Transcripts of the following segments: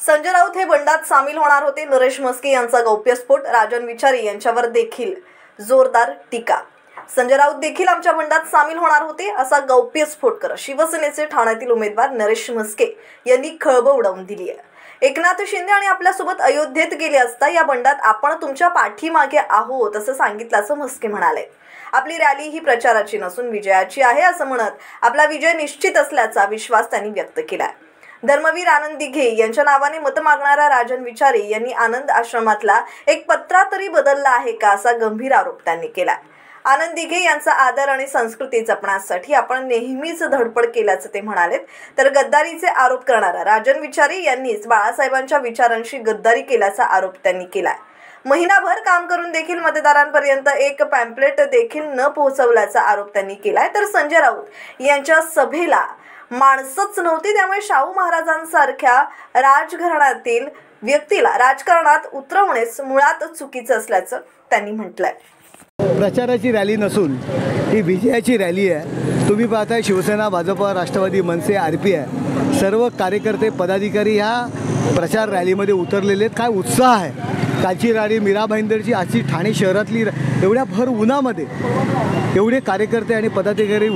संजय राऊत हे बंडात सामील होणार होते. नरेश म्हस्के यांचा गौप्यस्फोट, राजन विचारे यांच्यावर देखील जोरदार टीका. संजय राऊत देखील आमच्या बंडात सामील होणार होते असा गौप्यस्फोट करत शिवसेनेचे ठाण्यातील उमेदवार नरेश म्हस्के यांनी खळबळ उडवून दिली आहे. एकनाथ शिंदे आणि आपल्यासोबत अयोध्येत गेले असता या बंडात आपण तुमच्या पाठीमागे आहोत असं सांगितल्याचं म्हस्के म्हणाले. आपली रॅली ही प्रचाराची नसून विजयाची आहे असं म्हणत आपला विजय निश्चित असल्याचा विश्वास त्यांनी व्यक्त केला. धर्मवीर आनंद दिघे यांच्या नावाने मत मागणारा राजन विचारे यांनी आनंद आश्रमातला एक पत्रा तरी बदलला आहे का असा गंभीर आरोप त्यांनी केला. आनंद दिघे यांचा आदर आणि संस्कृती जपण्यासाठी आपण नेहमीच धडपड केल्याचं ते म्हणाले. तर गद्दारीचे आरोप करणारा राजन विचारे यांनीच बाळासाहेबांच्या विचारांशी गद्दारी केल्याचा आरोप त्यांनी केला. महिनाभर काम करून देखील मतदारांपर्यंत एक पॅम्पलेट देखील न पोहोचवल्याचा आरोप त्यांनी केलाय. तर संजय राऊत यांच्या सभेला माणसंच नव्हती, त्यामुळे शाहू महाराजांसारख्या राजघराण्यातील व्यक्तीला राजकारणात उतरवणेच मुळात चुकीचं असल्याचं त्यांनी म्हटलंय. प्रचाराची रॅली नसून ही विजयाची रॅली आहे. तुम्ही पाहताय शिवसेना, भाजपा, राष्ट्रवादी, मनसे, RP सर्व कार्यकर्ते, पदाधिकारी ह्या प्रचार रॅलीमध्ये उतरलेले आहेत. काय उत्साह आहे. कालची रॅली मीरा भाईंदरची, आजची ठाणे शहरातली एवढ्या भर उन्हामध्ये एवढे कार्यकर्ते आणि पदाधिकारी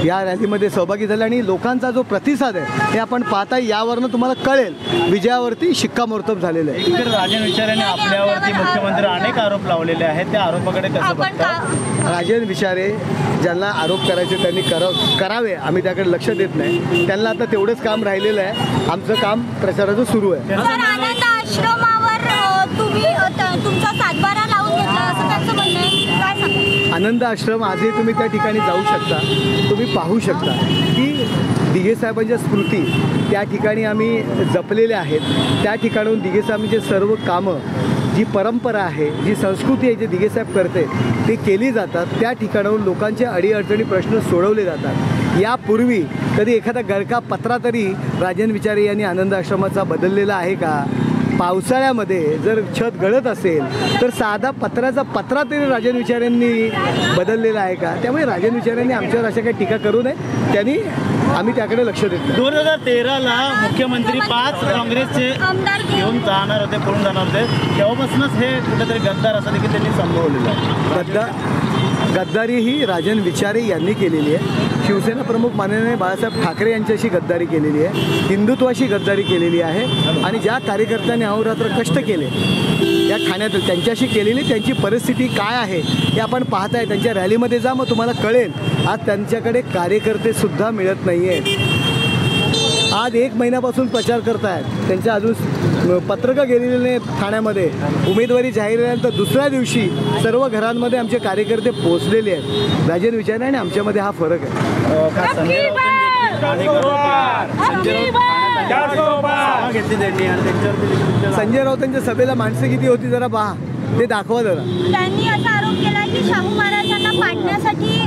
या रॅलीमध्ये सहभागी झाले आणि लोकांचा जो प्रतिसाद आहे हे आपण पाहताय. यावरनं तुम्हाला कळेल विजयावरती शिक्कामोर्तब झालेलं आहे. इकडे राजन विचारेने आपल्यावरती मुख्यमंत्री अनेक आरोप लावलेले आहेत. त्या आरोपाकडे कसं बघता? राजन विचारे ज्यांना आरोप करायचे त्यांनी करावे, आम्ही त्याकडे लक्ष देत नाही. त्यांना आता तेवढंच काम राहिलेलं आहे. आमचं काम प्रचाराचं सुरू आहे. आनंद आश्रमावर तुम्ही तुमचा सातबारा लावून घेतला असं त्यांचं म्हणणं आहे, काय सांगा? आनंद आश्रम आजही तुम्ही त्या ठिकाणी जाऊ शकता. तुम्ही पाहू शकता की दिघे साहेबांच्या स्मृती त्या ठिकाणी आम्ही जपलेल्या आहेत. त्या ठिकाणाहून दिघे साहेबांचे सर्व कामं, जी परंपरा आहे, जी संस्कृती आहे, जे दिघे साहेब करते ते केली जातात. त्या ठिकाणाहून लोकांचे अडीअडचणी प्रश्न सोडवले जातात. यापूर्वी कधी एखादा गळका पत्रा तरी राजन विचारे यांनी आनंद आश्रमाचा बदललेला आहे का? पावसाळ्यामध्ये जर छत गळत असेल तर साधा पत्र्याचा पत्रा तरी राजन विचारेंनी बदललेला आहे का? त्यामुळे राजन विचारेंनी आमच्यावर अशा काही टीका करू नये. त्यांनी आम्ही त्याकडे लक्ष देतो. 2013ला मुख्यमंत्री 5 काँग्रेसचे घेऊन जाणार होते, पळून जाणार होते. तेव्हापासूनच हे कुठेतरी गद्दार असं देखील त्यांनी संभवलेलं आहे. गद्दारी ही राजन विचारे यांनी केलेली आहे. शिवसेना प्रमुख माननीय बाळासाहेब ठाकरे यांच्याशी गद्दारी केलेली आहे. हिंदुत्वाशी गद्दारी केलेली आहे. आणि ज्या कार्यकर्त्यांनी अहोरात्र कष्ट केले या ठाण्यात त्यांच्याशी केलेली त्यांची परिस्थिती काय आहे हे आपण पाहताय. त्यांच्या रॅलीमध्ये जा, मग तुम्हाला कळेल. आज त्यांच्याकडे कार्यकर्तेसुद्धा मिळत नाही आहेत. आज 1 महिन्यापासून प्रचार करतायत. त्यांच्या अजून पत्रकं गेलेले नाहीत ठाण्यामध्ये. उमेदवारी जाहीर झाल्यानंतर दुसऱ्या दिवशी सर्व घरांमध्ये आमचे कार्यकर्ते पोहोचलेले आहेत. राजन विचारे आणि आमच्यामध्ये हा फरक आहे. संजय राऊतांच्या सभेला माणसं किती होती जरा पहा, ते दाखवा जरा. त्यांनी असा आरोप केला की शाहू महाराजांना पाडण्यासाठी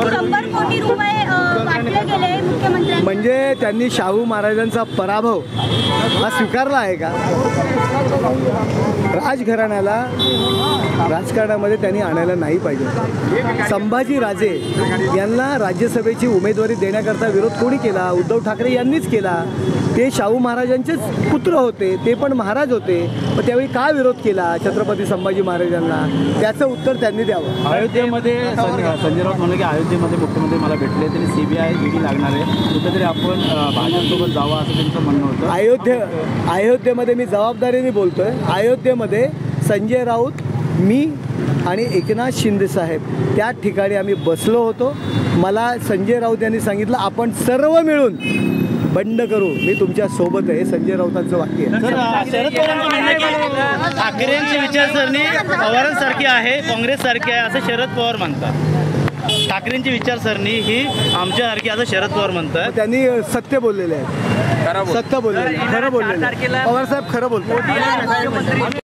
100 कोटी रुपये वाटले गेले मुख्यमंत्र्यांनी. म्हणजे त्यांनी शाहू महाराजांचा पराभव हा स्वीकारला आहे का? राजघराण्याला राजकारणामध्ये त्यांनी आणायला नाही पाहिजे. संभाजी राजे यांना राज्यसभेची उमेदवारी देण्याकरता विरोध कोणी केला? उद्धव ठाकरे यांनीच केला. ते शाहू महाराजांचेच पुत्र होते, ते पण महाराज होते. मग त्यावेळी का विरोध केला छत्रपती संभाजी महाराजांना? त्याचं उत्तर त्यांनी द्यावं. अयोध्येमध्ये संजय राऊत म्हणलं की अयोध्येमध्ये मुख्यमंत्री मला भेटले, तरी CBI ED लागणार आहे, कुठेतरी आपण भाजपसोबत जावं असं त्यांचं म्हणणं होतं. अयोध्येमध्ये मी जबाबदारीने बोलतोय. अयोध्येमध्ये संजय राऊत, मी आणि एकनाथ शिंदे साहेब त्या ठिकाणी आम्ही बसलो होतो. मला संजय राऊत यांनी सांगितलं आपण सर्व मिळून बंड करू, मी तुमच्या सोबत आहे. संजय राऊतांचं वाक्य आहे. शरद पवारांचं ठाकरेंची विचारसरणी पवारांसारखी आहे, काँग्रेससारखी आहे असं शरद पवार म्हणतात. ठाकरेंची विचारसरणी ही आमच्यासारखी असं शरद पवार म्हणतात. त्यांनी सत्य बोललेले आहे. सत्य बोललेले, खरं बोललेलं. पवारसाहेब खरं बोलतात.